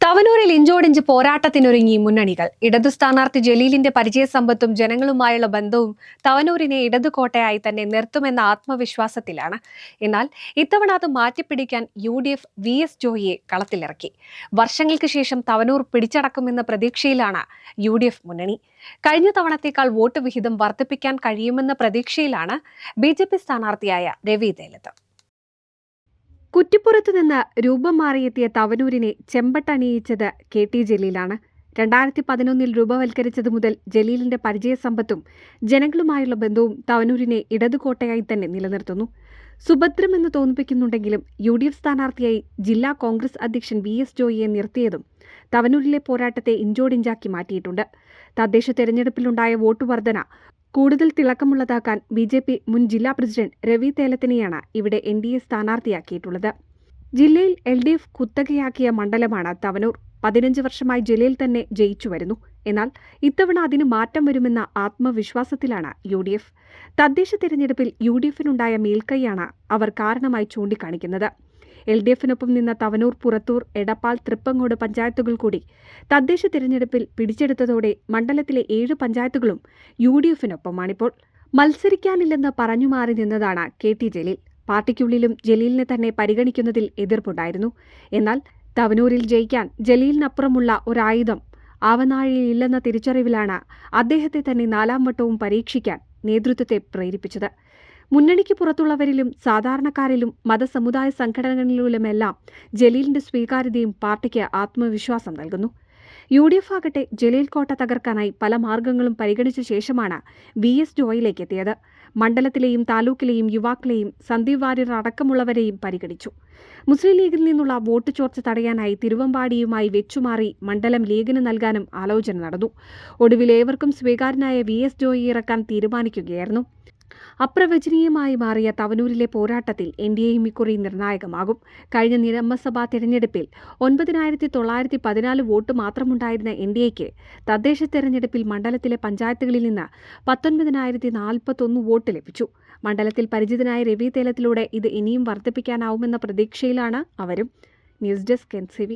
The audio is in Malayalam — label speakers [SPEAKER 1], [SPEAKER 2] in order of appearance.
[SPEAKER 1] തവനൂരിൽ ഇഞ്ചോടിഞ്ച് പോരാട്ടത്തിനൊരുങ്ങി മുന്നണികൾ. ഇടതു സ്ഥാനാർത്ഥി ജലീലിന്റെ പരിചയസമ്പത്തും ജനങ്ങളുമായുള്ള ബന്ധവും തവനൂരിനെ ഇടതുകോട്ടയായി തന്നെ നിർത്തുമെന്ന ആത്മവിശ്വാസത്തിലാണ്. എന്നാൽ ഇത്തവണ അത് മാറ്റിപ്പിടിക്കാൻ UDF VS ജോയിയെ കളത്തിലിറക്കി. വർഷങ്ങൾക്ക് ശേഷം തവനൂർ പിടിച്ചടക്കുമെന്ന പ്രതീക്ഷയിലാണ് UDF മുന്നണി. കഴിഞ്ഞ തവണത്തേക്കാൾ വോട്ട് വിഹിതം വർദ്ധിപ്പിക്കാൻ കഴിയുമെന്ന പ്രതീക്ഷയിലാണ് BJP സ്ഥാനാർത്ഥിയായ രവി തേലത്ത്. കുറ്റിപ്പുറത്തു നിന്ന് രൂപം മാറിയെത്തിയ തവനൂരിനെ ചെമ്പട്ടണിയിച്ചത് KT ജലീലാണ്. 2011 രൂപവൽക്കരിച്ചതു മുതൽ ജലീലിന്റെ പരിചയസമ്പത്തും ജനങ്ങളുമായുള്ള ബന്ധവും തവനൂരിനെ ഇടതുകോട്ടയായി തന്നെ നിലനിർത്തുന്നു. സുഭദ്രമെന്ന് തോന്നിപ്പിക്കുന്നുണ്ടെങ്കിലും UDF സ്ഥാനാർത്ഥിയായി ജില്ലാ കോൺഗ്രസ് അധ്യക്ഷൻ VS ജോയിയെ നിർത്തിയതും തവനൂരിലെ പോരാട്ടത്തെ ഇഞ്ചോടിഞ്ചാക്കി മാറ്റിയിട്ടുണ്ട്. തദ്ദേശ തെരഞ്ഞെടുപ്പിലുണ്ടായ വോട്ട് വർധന കൂടുതൽ തിളക്കമുള്ളതാക്കാൻ BJP മുൻ ജില്ലാ പ്രസിഡന്റ് രവി തേലത്തിനെയാണ് ഇവിടെ NDA സ്ഥാനാർത്ഥിയാക്കിയിട്ടുള്ളത്. ജില്ലയിൽ LDF കുത്തകയാക്കിയ മണ്ഡലമാണ് തവനൂർ. 15 വർഷമായി ജലീൽ തന്നെ ജയിച്ചു വരുന്നു. എന്നാൽ ഇത്തവണ അതിന് മാറ്റം വരുമെന്ന ആത്മവിശ്വാസത്തിലാണ് UDF. തദ്ദേശ തെരഞ്ഞെടുപ്പിൽ UDFിനുണ്ടായ മേൽക്കൈയാണ് അവർ കാരണമായി ചൂണ്ടിക്കാണിക്കുന്നത്. LDFിനൊപ്പം നിന്ന തവനൂർ, പുറത്തൂർ, എടപ്പാൾ, തൃപ്പങ്ങോട് പഞ്ചായത്തുകൾ കൂടി തദ്ദേശ തിരഞ്ഞെടുപ്പിൽ പിടിച്ചെടുത്തതോടെ മണ്ഡലത്തിലെ 7 പഞ്ചായത്തുകളും UDFിനൊപ്പമാണിപ്പോൾ. മത്സരിക്കാനില്ലെന്ന് പറഞ്ഞു മാറി നിന്നതാണ് KT ജലീൽ. പാർട്ടിക്കുള്ളിലും ജലീലിനെ തന്നെ പരിഗണിക്കുന്നതിൽ എതിർപ്പുണ്ടായിരുന്നു. എന്നാൽ തവനൂരിൽ ജയിക്കാൻ ജലീലിനപ്പുറമുള്ള ഒരായുധം ആവനാഴിയില്ലെന്ന തിരിച്ചറിവിലാണ് അദ്ദേഹത്തെ തന്നെ 4ാം വട്ടവും പരീക്ഷിക്കാൻ നേതൃത്വത്തെ പ്രേരിപ്പിച്ചത്. മുന്നണിക്ക് പുറത്തുള്ളവരിലും സാധാരണക്കാരിലും മതസമുദായ സംഘടനകളിലുമെല്ലാം ജലീലിന്റെ സ്വീകാര്യതയും പാർട്ടിക്ക് ആത്മവിശ്വാസം നൽകുന്നു. UDF ആകട്ടെ ജലീൽ കോട്ട തകർക്കാനായി പല മാർഗങ്ങളും പരിഗണിച്ച ശേഷമാണ് VS ജോയിലേക്ക് എത്തിയത്. മണ്ഡലത്തിലെയും താലൂക്കിലെയും യുവാക്കളെയും സന്ദീപ് വാര്യർ അടക്കമുള്ളവരെയും പരിഗണിച്ചു. മുസ്ലിം ലീഗിൽ നിന്നുള്ള വോട്ട് ചോർച്ച തടയാനായി തിരുവമ്പാടിയുമായി വെച്ചുമാറി മണ്ഡലം ലീഗിന് നൽകാനും ആലോചന നടന്നു. ഒടുവിൽ ഏവർക്കും സ്വീകാര്യനായ VS ജോയിയെ ഇറക്കാൻ തീരുമാനിക്കുകയായിരുന്നു. അപ്രവചനീയമായി മാറിയ തവനൂരിലെ പോരാട്ടത്തിൽ NDAയും ഇക്കുറി നിർണായകമാകും. കഴിഞ്ഞ നിയമസഭാ തെരഞ്ഞെടുപ്പിൽ 9,914 വോട്ട് മാത്രമുണ്ടായിരുന്ന NDAയ്ക്ക് തദ്ദേശ തെരഞ്ഞെടുപ്പിൽ മണ്ഡലത്തിലെ പഞ്ചായത്തുകളിൽ നിന്ന് 19,041 വോട്ട് ലഭിച്ചു. മണ്ഡലത്തിൽ പരിചിതനായ രവി തേലത്തിലൂടെ ഇത് ഇനിയും വർദ്ധിപ്പിക്കാനാവുമെന്ന പ്രതീക്ഷയിലാണ് അവരും. News desk NCV.